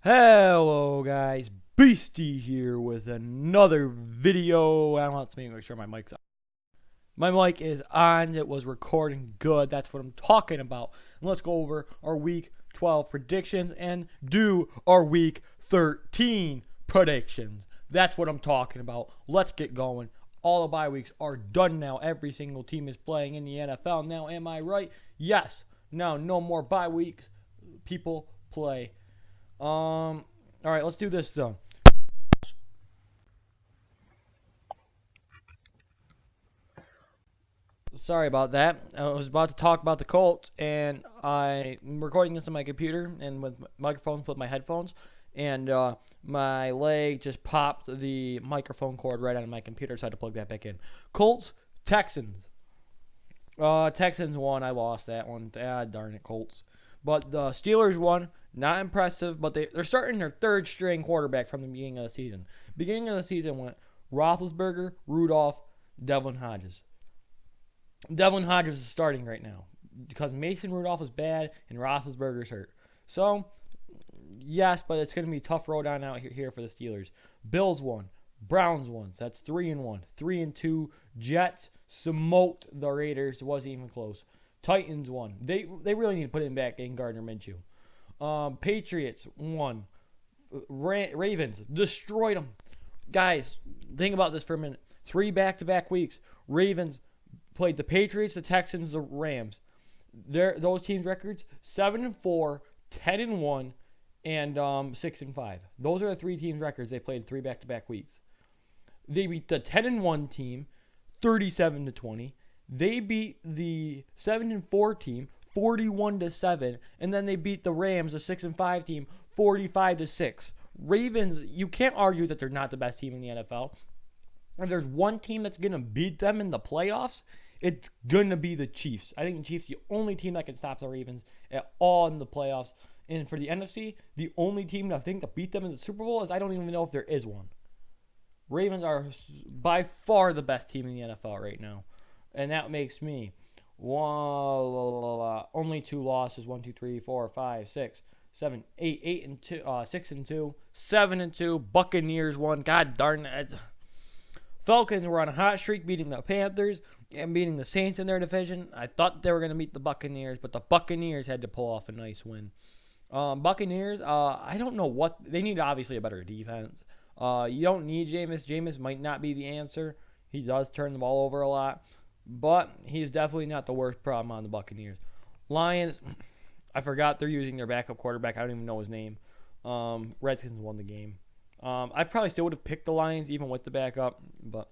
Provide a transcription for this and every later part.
Hello guys, Beastie here with another video. I don't have to make sure my mic's on. My mic is on, it was recording good, that's what I'm talking about. And let's go over our week 12 predictions and do our week 13 predictions. That's what I'm talking about. Let's get going. All the bye weeks are done now. Every single team is playing in the NFL now. Am I right? Yes. Now no more bye weeks. People play. All right, let's do this though. Sorry about that. I was about to talk about the Colts, and I'm recording this on my computer and with microphones with my headphones, and my leg just popped the microphone cord right out of my computer, so I had to plug that back in. Colts, Texans. Texans won. I lost that one. Ah, darn it, Colts. But the Steelers won. Not impressive, but they're starting their third string quarterback from the beginning of the season. Beginning of the season went Roethlisberger, Rudolph, Devlin Hodges. Devlin Hodges is starting right now because Mason Rudolph is bad and Roethlisberger's hurt. So, yes, but it's going to be a tough road on out here for the Steelers. Bills won. Browns won. So that's 3-1. 3-2. Jets smoked the Raiders. It wasn't even close. Titans won. They really need to put him back in Gardner Minshew. Patriots won. Ravens destroyed them. Guys, think about this for a minute. 3 back-to-back weeks. Ravens played the Patriots, the Texans, the Rams. Those teams' records 7-4, 10-1, and 6-5. Those are the 3 teams' records they played 3 back-to-back weeks. They beat the 10-1 team 37-20. They beat the 7-4 team 41-7, and then they beat the Rams, the 6-5 team, 45-6. Ravens, you can't argue that they're not the best team in the NFL. If there's one team that's going to beat them in the playoffs, it's going to be the Chiefs. I think the Chiefs are the only team that can stop the Ravens at all in the playoffs. And for the NFC, the only team that I think that beat them in the Super Bowl is I don't even know if there is one. Ravens are by far the best team in the NFL right now. And that makes me only 2 losses. 1, 2, 3, 4, 5, 6, 7, 8, 8-2, 6-2, 7-2. Buccaneers won. God darn it. Falcons were on a hot streak, beating the Panthers and beating the Saints in their division. I thought they were going to beat the Buccaneers, but the Buccaneers had to pull off a nice win. Buccaneers, I don't know what they need. Obviously, a better defense. You don't need Jameis. Jameis might not be the answer. He does turn the ball over a lot, but he's definitely not the worst problem on the Buccaneers. Lions, I forgot they're using their backup quarterback. I don't even know his name. Redskins won the game. I probably still would have picked the Lions even with the backup, but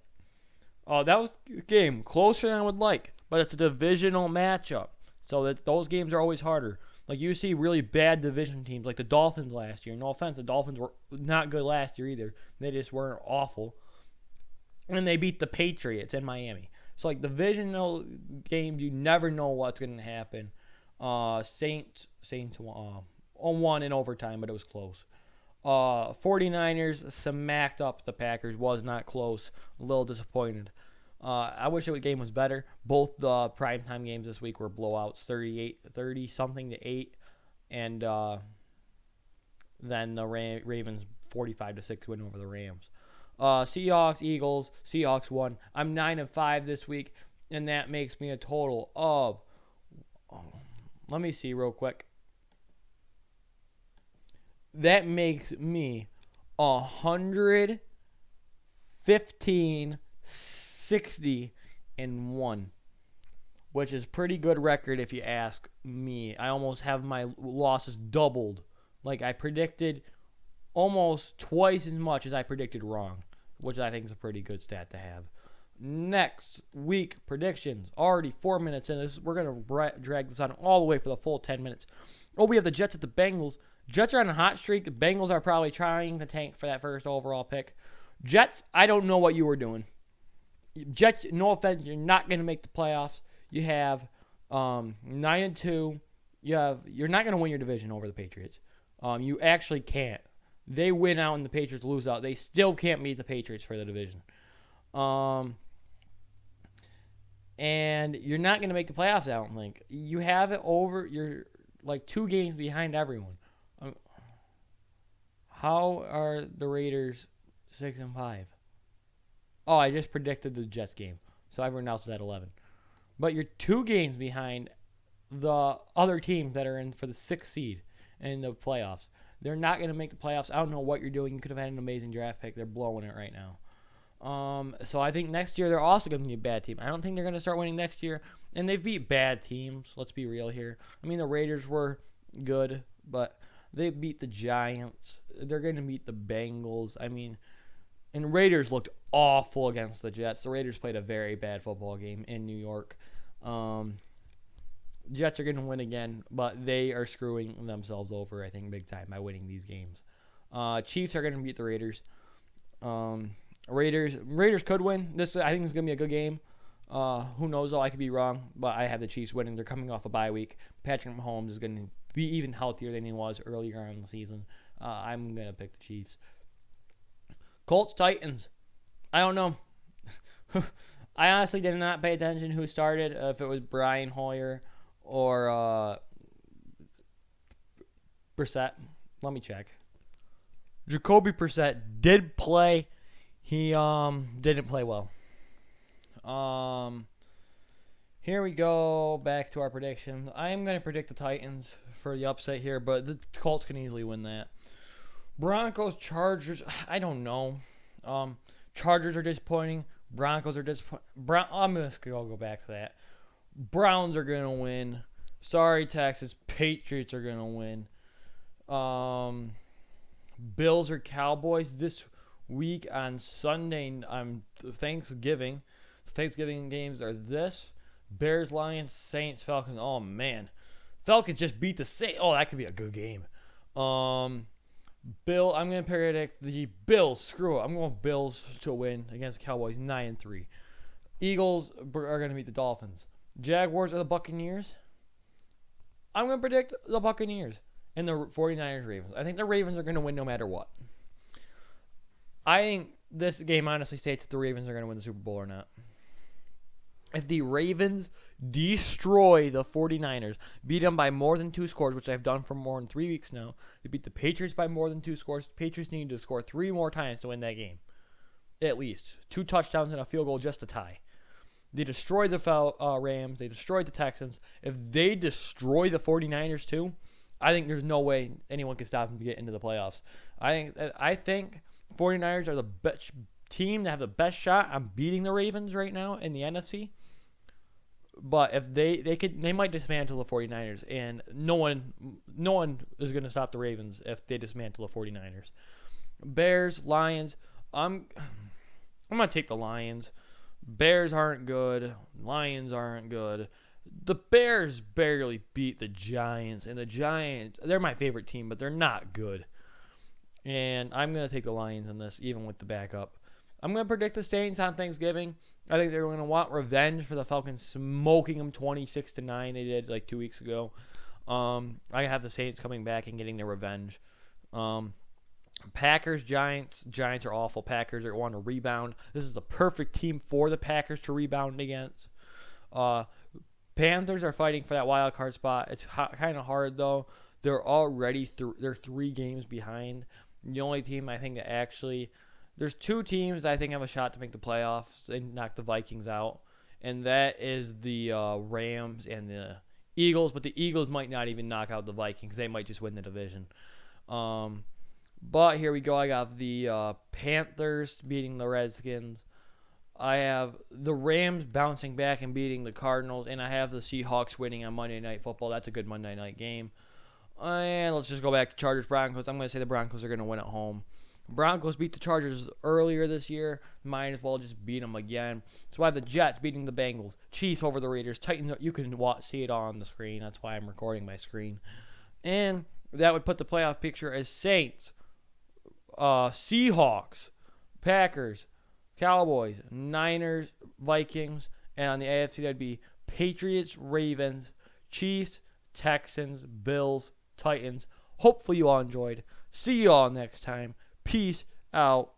that was a game closer than I would like. But it's a divisional matchup, so that those games are always harder. Like you see really bad division teams like the Dolphins last year. No offense, the Dolphins were not good last year either. They just weren't awful, and they beat the Patriots in Miami. So like divisional games, you never know what's going to happen. Saints won in overtime, but it was close. 49ers smacked up the Packers. Was not close. A little disappointed. I wish the game was better. Both the primetime games this week were blowouts, 30-something to 8. And then the Ravens 45-6 win over the Rams. Seahawks, Eagles. Seahawks won. I'm 9-5 this week, and that makes me a total of, let me see real quick. That makes me 115-60-1, which is pretty good record if you ask me. I almost have my losses doubled. Like I predicted almost twice as much as I predicted wrong, which I think is a pretty good stat to have. Next week predictions. Already 4 minutes in. We're going to drag this on all the way for the full 10 minutes. Oh, we have the Jets at the Bengals. Jets are on a hot streak. The Bengals are probably trying to tank for that first overall pick. Jets, I don't know what you were doing. Jets, no offense, you're not going to make the playoffs. You have 9-2. You're not going to win your division over the Patriots. You actually can't. They win out and the Patriots lose out. They still can't meet the Patriots for the division. And you're not going to make the playoffs, I don't think. You have it over. You're like 2 games behind everyone. How are the Raiders 6-5? Oh, I just predicted the Jets game, so everyone else is at 11. But you're 2 games behind the other teams that are in for the 6th seed in the playoffs. They're not going to make the playoffs. I don't know what you're doing. You could have had an amazing draft pick. They're blowing it right now. So I think next year they're also going to be a bad team. I don't think they're going to start winning next year. And they've beat bad teams. Let's be real here. I mean, the Raiders were good, but they beat the Giants. They're going to beat the Bengals. I mean, and Raiders looked awful against the Jets. The Raiders played a very bad football game in New York. Jets are going to win again, but they are screwing themselves over, I think, big time by winning these games. Chiefs are going to beat the Raiders. Raiders could win. I think this is going to be a good game. Who knows, though? I could be wrong, but I have the Chiefs winning. They're coming off a bye week. Patrick Mahomes is going to be even healthier than he was earlier on in the season. I'm going to pick the Chiefs. Colts, Titans. I don't know. I honestly did not pay attention who started, if it was Brian Hoyer or Brissett. Let me check. Jacoby Brissett did play. He didn't play well. Here we go. Back to our predictions. I am going to predict the Titans for the upset here, but the Colts can easily win that. Broncos, Chargers. I don't know. Chargers are disappointing. Broncos are disappointing. I'm just going to go back to that. Browns are going to win. Sorry, Texas. Patriots are going to win. Bills or Cowboys this week on Sunday. Thanksgiving. The Thanksgiving games are this. Bears, Lions, Saints, Falcons. Oh, man. Falcons just beat the Saints. Oh, that could be a good game. I'm going to predict the Bills. Screw it. I'm going Bills to win against the Cowboys 9-3. Eagles are going to beat the Dolphins. Jaguars or the Buccaneers. I'm going to predict the Buccaneers and the 49ers Ravens. I think the Ravens are going to win no matter what. I think this game honestly states if the Ravens are going to win the Super Bowl or not. If the Ravens destroy the 49ers, beat them by more than 2 scores, which I've done for more than 3 weeks now, they beat the Patriots by more than 2 scores. The Patriots need to score 3 more times to win that game. At least. 2 touchdowns and a field goal just to tie. They destroyed the Rams. They destroyed the Texans. If they destroy the 49ers too, I think there's no way anyone can stop them to get into the playoffs. I think 49ers are the best team that have the best shot on beating the Ravens right now in the NFC. But if they might dismantle the 49ers, and no one is going to stop the Ravens if they dismantle the 49ers. Bears, Lions. I'm going to take the Lions. Bears aren't good. Lions aren't good. The Bears barely beat the Giants, and the Giants, they're my favorite team, but they're not good. And I'm going to take the Lions in this, even with the backup. I'm going to predict the Saints on Thanksgiving. I think they're going to want revenge for the Falcons smoking them 26-9. They did like 2 weeks ago. I have the Saints coming back and getting their revenge. Packers, Giants. Giants are awful. Packers are want to rebound. This is the perfect team for the Packers to rebound against. Panthers are fighting for that wild card spot. It's kind of hard though. They're already they're 3 games behind. The only team I think that actually, there's 2 teams I think have a shot to make the playoffs and knock the Vikings out, and that is the Rams and the Eagles. But the Eagles might not even knock out the Vikings. They might just win the division. But here we go. I got the Panthers beating the Redskins. I have the Rams bouncing back and beating the Cardinals, and I have the Seahawks winning on Monday Night Football. That's a good Monday night game. And let's just go back to Chargers-Broncos. I'm going to say the Broncos are going to win at home. Broncos beat the Chargers earlier this year. Might as well just beat them again. So I have the Jets beating the Bengals. Chiefs over the Raiders. Titans, you can see it on the screen. That's why I'm recording my screen. And that would put the playoff picture as Saints, Seahawks, Packers, Cowboys, Niners, Vikings. And on the AFC, that'd be Patriots, Ravens, Chiefs, Texans, Bills, Titans. Hopefully you all enjoyed. See you all next time. Peace out.